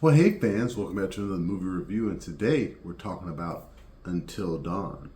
Well, hey fans, welcome back to another movie review, and today we're talking about Until Dawn.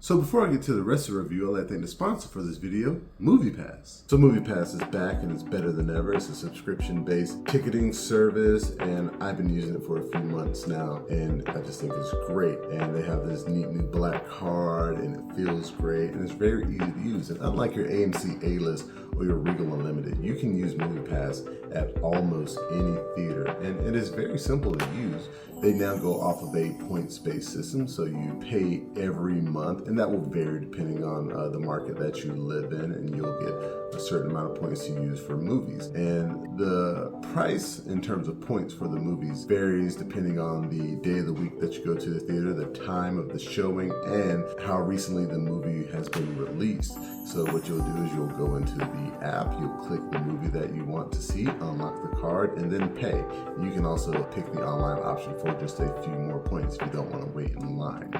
So before I get to the rest of the review, I'd like to thank the sponsor for this video, MoviePass. So MoviePass is back and it's better than ever. It's a subscription-based ticketing service, and I've been using it for a few months now, and I just think it's great. And they have this neat new black card, and it feels great, and it's very easy to use. And unlike your AMC A-List or your Regal Unlimited, you can use MoviePass at almost any theater, and it is very simple to use. They now go off of a points-based system, so you pay every month, and that will vary depending on the market that you live in, and you'll get a certain amount of points to use for movies. And the price in terms of points for the movies varies depending on the day of the week that you go to the theater, the time of the showing, and how recently the movie has been released. So what you'll do is you'll go into the app, you'll click the movie that you want to see, unlock the card, and then pay. You can also pick the online option for just a few more points if you don't want to wait in line.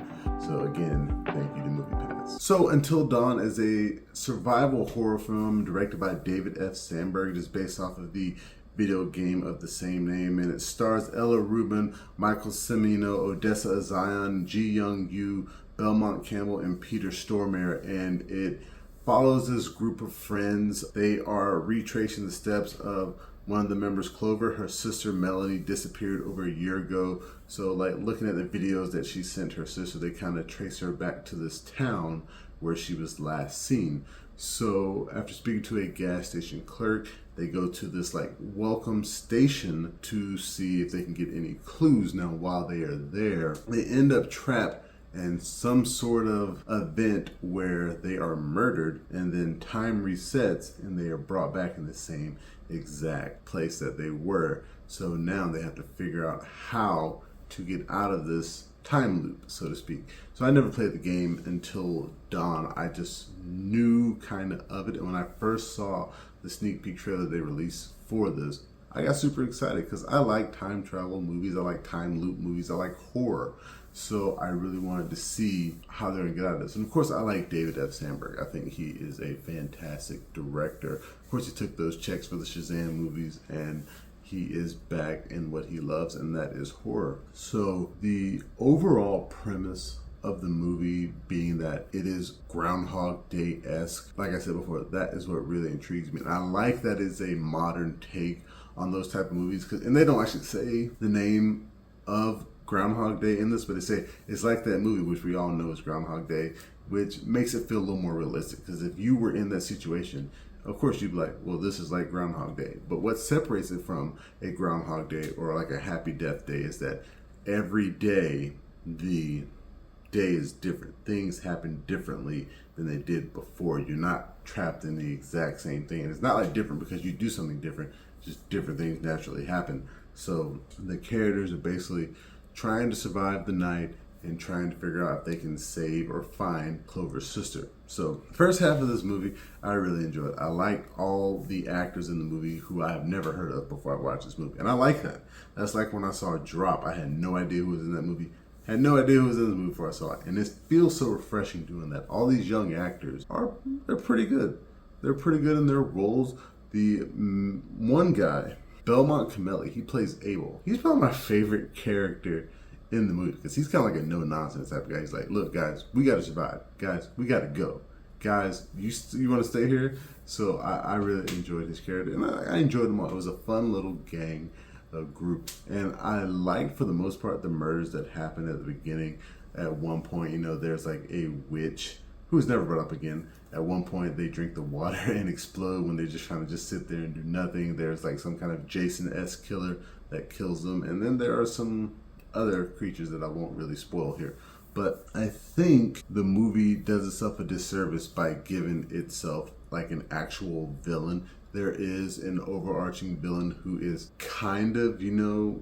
So again, thank you to MoviePass. So Until Dawn is a survival horror film directed by David F. Sandberg. It is based off of the video game of the same name, and it stars Ella Rubin, Michael Cimino, Odessa A'zion, Ji Young Yu, Belmont Cameli, and Peter Stormare, and it follows this group of friends. They are retracing the steps of one of the members, Clover. Her sister Melanie disappeared over a year ago. So like looking at the videos that she sent her sister, they kind of trace her back to this town where she was last seen. So after speaking to a gas station clerk, they go to this like welcome station to see if they can get any clues. Now while they are there, they end up trapped and some sort of event where they are murdered, and then time resets and they are brought back in the same exact place that they were. So now they have to figure out how to get out of this time loop, so to speak. So I never played the game Until Dawn. I just knew kind of it, and when I first saw the sneak peek trailer they released for this, I got super excited because I like time travel movies, I like time loop movies, I like horror. So I really wanted to see how they're gonna get out of this. And of course I like David F. Sandberg. I think he is a fantastic director. Of course he took those checks for the Shazam movies, and he is back in what he loves, and that is horror. So the overall premise of the movie being that it is Groundhog Day-esque, like I said before, that is what really intrigues me. And I like that it's a modern take on those type of movies, and they don't actually say the name of Groundhog Day in this, but they say it's like that movie, which we all know is Groundhog Day, which makes it feel a little more realistic. Because if you were in that situation, of course you'd be like, well, this is like Groundhog Day. But what separates it from a Groundhog Day or like a Happy Death Day is that every day the day is different. Things happen differently than they did before. You're not trapped in the exact same thing. And it's not like different because you do something different, just different things naturally happen. So the characters are basically trying to survive the night and trying to figure out if they can save or find Clover's sister. So first half of this movie, I really enjoyed. I like all the actors in the movie who I have never heard of before I watched this movie. And I like that. That's like when I saw Drop. I had no idea who was in that movie. Had no idea who was in the movie before I saw it. And it feels so refreshing doing that. All these young actors they're pretty good. They're pretty good in their roles. The one guy, Belmont Cameli, he plays Abel. He's probably my favorite character in the movie because he's kind of like a no-nonsense type of guy. He's like, look, guys, we got to survive. Guys, we got to go. Guys, you want to stay here? So I really enjoyed his character, and I enjoyed them all. It was a fun little gang group, and I liked, for the most part, the murders that happened at the beginning. At one point, there's like a witch who's never brought up again. At one point, they drink the water and explode when they're just trying to just sit there and do nothing. There's like some kind of Jason-esque killer that kills them. And then there are some other creatures that I won't really spoil here. But I think the movie does itself a disservice by giving itself like an actual villain. There is an overarching villain who is kind of,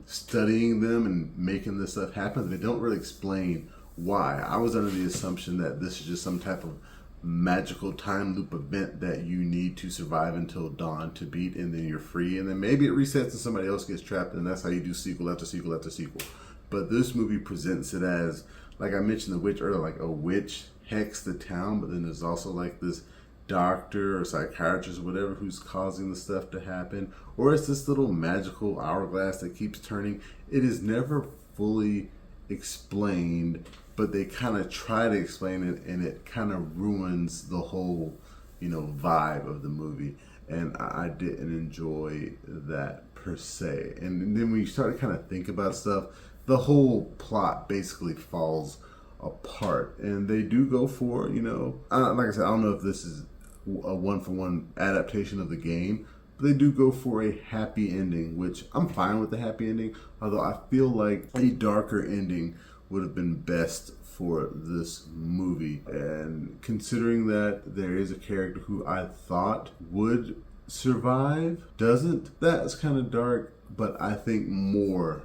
studying them and making this stuff happen. They don't really explain why. I was under the assumption that this is just some type of magical time loop event that you need to survive until dawn to beat, and then you're free, and then maybe it resets and somebody else gets trapped, and that's how you do sequel after sequel after sequel. But this movie presents it as, like I mentioned the witch earlier, like a witch hexed the town, but then there's also like this doctor or psychiatrist or whatever who's causing the stuff to happen, or it's this little magical hourglass that keeps turning. It is never fully explained, but they kind of try to explain it, and it kind of ruins the whole, vibe of the movie. And I didn't enjoy that per se. And then when you start to kind of think about stuff, the whole plot basically falls apart. And they do go for, like I said, I don't know if this is a one-for-one adaptation of the game, but they do go for a happy ending, which I'm fine with the happy ending, although I feel like a darker ending would have been best for this movie. And considering that there is a character who I thought would survive, doesn't, that's kind of dark, but I think more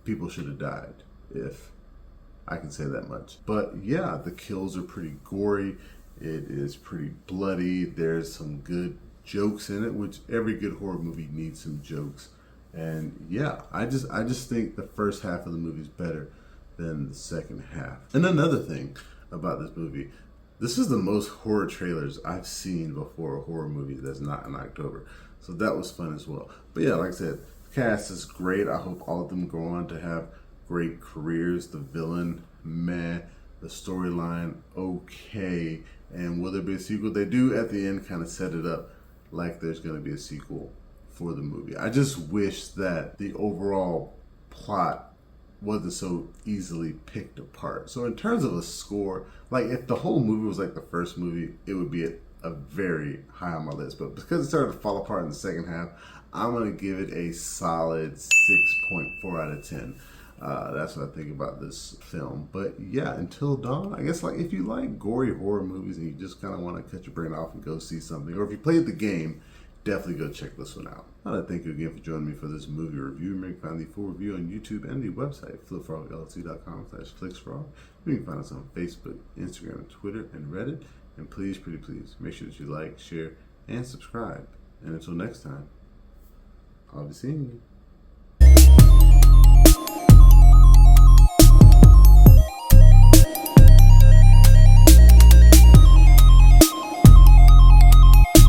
people should have died, if I can say that much. But yeah, the kills are pretty gory. It is pretty bloody. There's some good jokes in it, which every good horror movie needs some jokes. And yeah, I just think the first half of the movie is better than the second half. And another thing about this movie, this is the most horror trailers I've seen before a horror movie that's not in October. So that was fun as well. But yeah, like I said, the cast is great. I hope all of them go on to have great careers. The villain, meh. The storyline, okay. And will there be a sequel? They do at the end kind of set it up like there's going to be a sequel for the movie. I just wish that the overall plot wasn't so easily picked apart. So in terms of a score, like if the whole movie was like the first movie, it would be a very high on my list. But because it started to fall apart in the second half, I'm going to give it a solid 6.4 out of 10. That's what I think about this film. But yeah, Until Dawn, I guess, like if you like gory horror movies and you just kind of want to cut your brain off and go see something, or if you played the game, definitely go check this one out. I want to thank you again for joining me for this movie review. You can find the full review on YouTube and the website, flipfrogllc.com/clicksfrog. You can find us on Facebook, Instagram, Twitter, and Reddit. And please, pretty please, make sure that you like, share, and subscribe. And until next time, I'll be seeing you.